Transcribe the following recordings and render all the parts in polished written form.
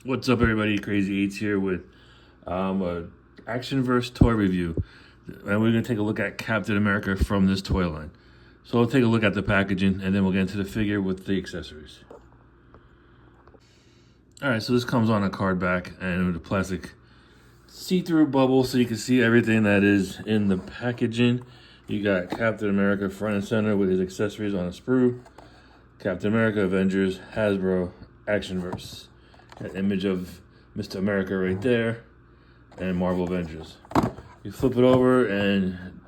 What's up, everybody? Crazy Eights here with a Actionverse toy review, and we're gonna take a look at Captain America from this toy line. So we'll take a look at the packaging, and then we'll get into the figure with the accessories. All right, so this comes on a card back and with a plastic see-through bubble, so you can see everything that is in the packaging. You got Captain America front and center with his accessories on a sprue. Captain America, Avengers, Hasbro, Actionverse. That image of Mr. America right there, and Marvel Avengers. You flip it over and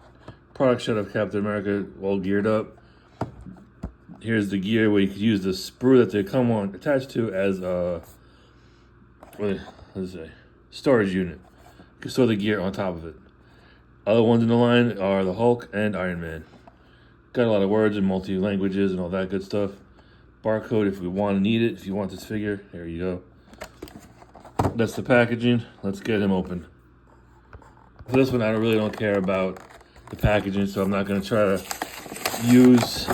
product shot of Captain America all geared up. Here's the gear where you could use the sprue that they come on attached to as a storage unit. You can store the gear on top of it. Other ones in the line are the Hulk and Iron Man. Got a lot of words in multi languages and all that good stuff. Barcode if we want to need it. If you want this figure, there you go. That's the packaging. Let's get him open. For this one, I really don't care about the packaging, so I'm not going to try to use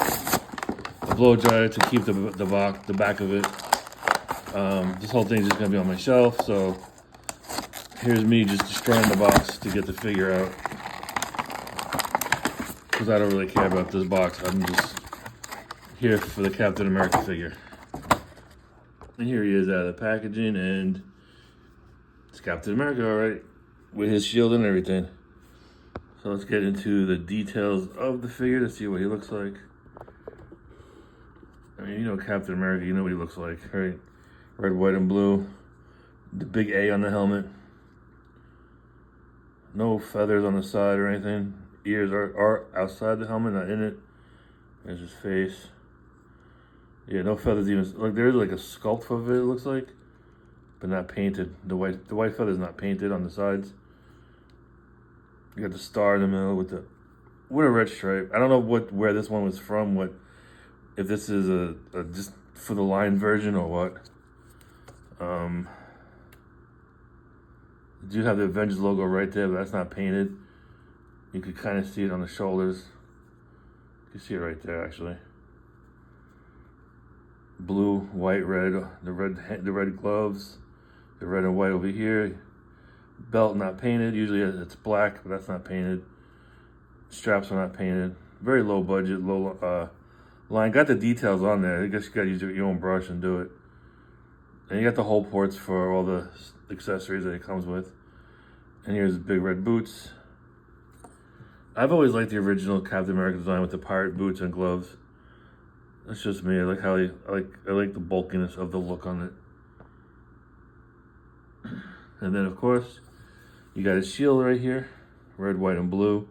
a blow dryer to keep the back of it. This whole thing's just going to be on my shelf, so here's me just destroying the box to get the figure out. Because I don't really care about this box. I'm just here for the Captain America figure. And here he is out of the packaging, and it's Captain America, all right, with his shield and everything. So let's get into the details of the figure to see what he looks like. I mean, you know Captain America, you know what he looks like, right? Red, white, and blue. The big A on the helmet. No feathers on the side or anything. Ears are outside the helmet, not in it. There's his face. Yeah, no feathers even. Like there's like a sculpt of it looks like, but not painted. The white feather's not painted on the sides. You got the star in the middle with a red stripe. I don't know where this one was from. If this is a just for the line version or what. You do have the Avengers logo right there, but that's not painted. You could kind of see it on the shoulders. You can see it right there, actually. Blue, white, red. The red gloves. The red and white over here. Belt not painted. Usually it's black, but that's not painted. Straps are not painted. Very low budget, low line. Got the details on there. I guess you got to use your own brush and do it. And you got the hole ports for all the accessories that it comes with. And here's the big red boots. I've always liked the original Captain America design with the pirate boots and gloves. That's just me. I like how I like the bulkiness of the look on it. And then of course, you got his shield right here, red, white, and blue.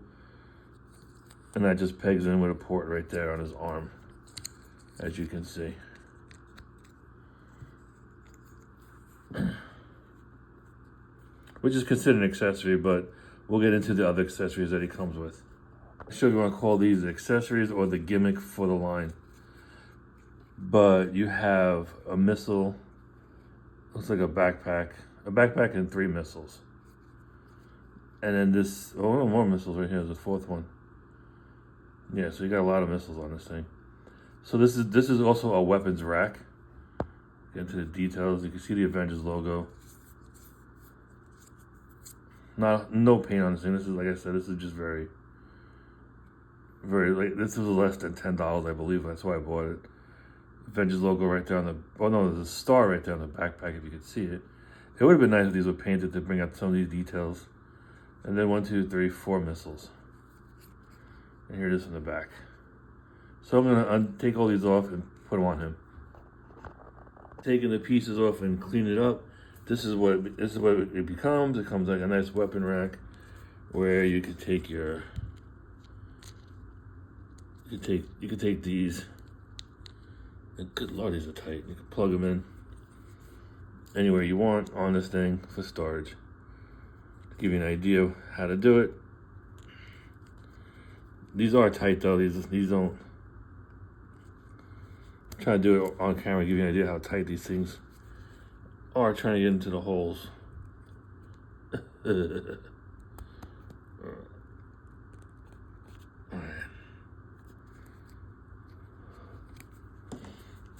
And that just pegs in with a port right there on his arm, as you can see. Which is considered an accessory, but we'll get into the other accessories that he comes with. I'm sure you want to call these the accessories or the gimmick for the line. But you have a missile, looks like a backpack and 3 missiles. And then this, no more missiles right here, there's a 4th one. Yeah, so you got a lot of missiles on this thing. So this is also a weapons rack. Get into the details, you can see the Avengers logo. No paint on this thing. This is, like I said, this is just very this was less than $10, I believe. That's why I bought it. Avengers logo right there on the, oh no, there's a star right there on the backpack if you could see it. It would have been nice if these were painted to bring out some of these details. And then 1, 2, 3, 4 missiles. And here it is from the back. So I'm gonna take all these off and put them on him. Taking the pieces off and clean it up. This is what it becomes. It comes like a nice weapon rack where you could take your, you could take these. And good lord, these are tight. You can plug them in anywhere you want on this thing for storage. To give you an idea of how to do it. These are tight though. These don't. I'm trying to do it on camera, give you an idea how tight these things are. Trying to get into the holes.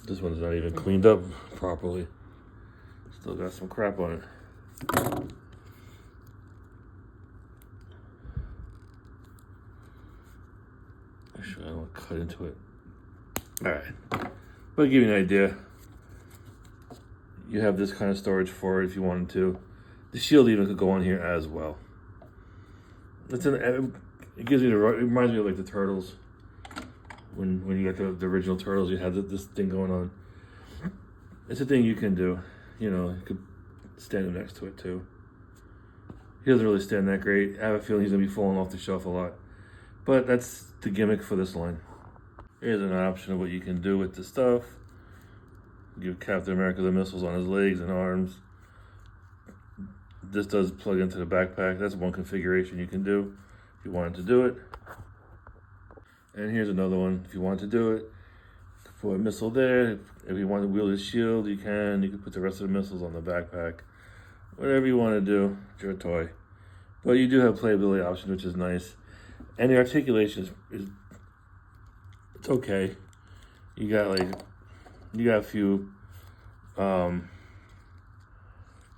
This one's not even cleaned up properly. Still got some crap on it. Actually, I don't want to cut into it. All right, but to give you an idea, you have this kind of storage for it if you wanted to. The shield even could go on here as well. It gives me it reminds me of like the Turtles. When you got the original Turtles, you had this thing going on. It's a thing you can do. You know, you could stand him next to it too. He doesn't really stand that great. I have a feeling he's gonna be falling off the shelf a lot. But that's the gimmick for this line. Here's an option of what you can do with the stuff. Give Captain America the missiles on his legs and arms. This does plug into the backpack. That's one configuration you can do if you wanted to do it. And here's another one. If you want to do it, put a missile there. If you want to wield his shield, you can. You can put the rest of the missiles on the backpack. Whatever you want to do, it's your toy. But you do have playability options, which is nice. And the articulation is it's okay. You got a few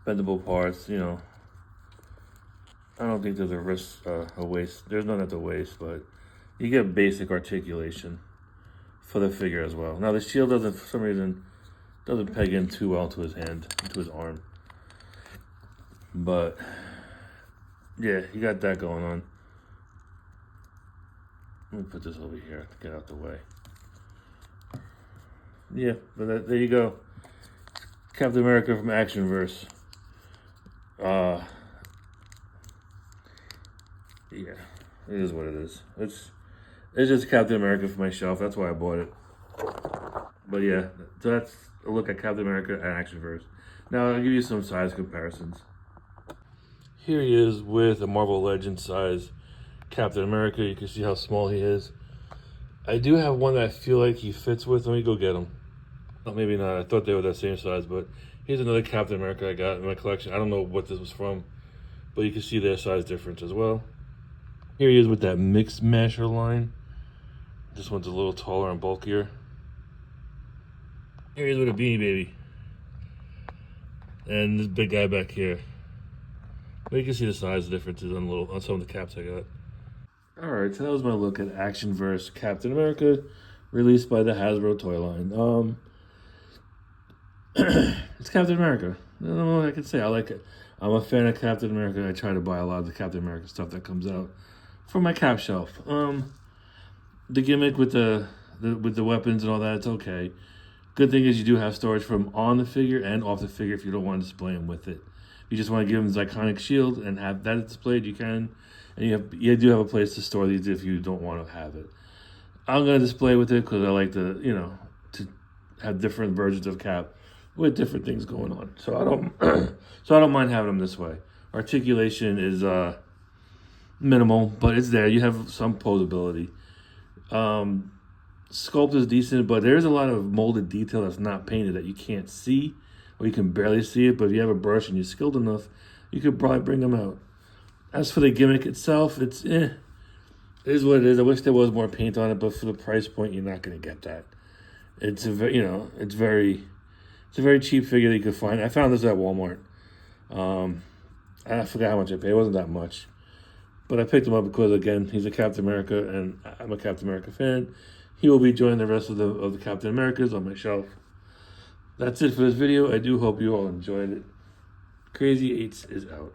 bendable parts, you know. I don't think there's a waist. There's none at the waist, but you get basic articulation for the figure as well. Now the shield doesn't, for some reason, doesn't peg in too well to his hand, to his arm. But yeah, you got that going on. Let me put this over here to get out the way. Yeah, but there you go. Captain America from Actionverse. Yeah, it is what it is. It's just Captain America for my shelf. That's why I bought it. But yeah, so that's a look at Captain America and Actionverse. Now I'll give you some size comparisons. Here he is with a Marvel Legends size Captain America. You can see how small he is. I do have one that I feel like he fits with. Let me go get him. Oh, maybe not. I thought they were that same size, but here's another Captain America I got in my collection. I don't know what this was from, but you can see their size difference as well. Here he is with that Mix Masher line. This one's a little taller and bulkier. Here he is with a Beanie Baby. And this big guy back here. But you can see the size differences on some of the caps I got. Alright, so that was my look at Actionverse Captain America, released by the Hasbro toy line. It's Captain America. I don't know what I can say. I like it. I'm a fan of Captain America. I try to buy a lot of the Captain America stuff that comes out for my cap shelf. The gimmick with the weapons and all that, it's okay. Good thing is you do have storage from on the figure and off the figure if you don't want to display him with it. If you just want to give him his iconic shield and have that displayed, you can. And you do have a place to store these if you don't want to have it. I'm going to display with it because I like to, to have different versions of Cap with different things going on. So I don't mind having them this way. Articulation is minimal, but it's there. You have some posability. Sculpt is decent, but there's a lot of molded detail that's not painted that you can't see, or you can barely see it. But if you have a brush and you're skilled enough, you could probably bring them out. As for the gimmick itself, it is what it is. I wish there was more paint on it, but for the price point, you're not going to get that. It's a very cheap figure that you could find. I found this at Walmart. I forgot how much I paid. It wasn't that much. But I picked him up because, again, he's a Captain America, and I'm a Captain America fan. He will be joining the rest of the Captain Americas on my shelf. That's it for this video. I do hope you all enjoyed it. Crazy Eights is out.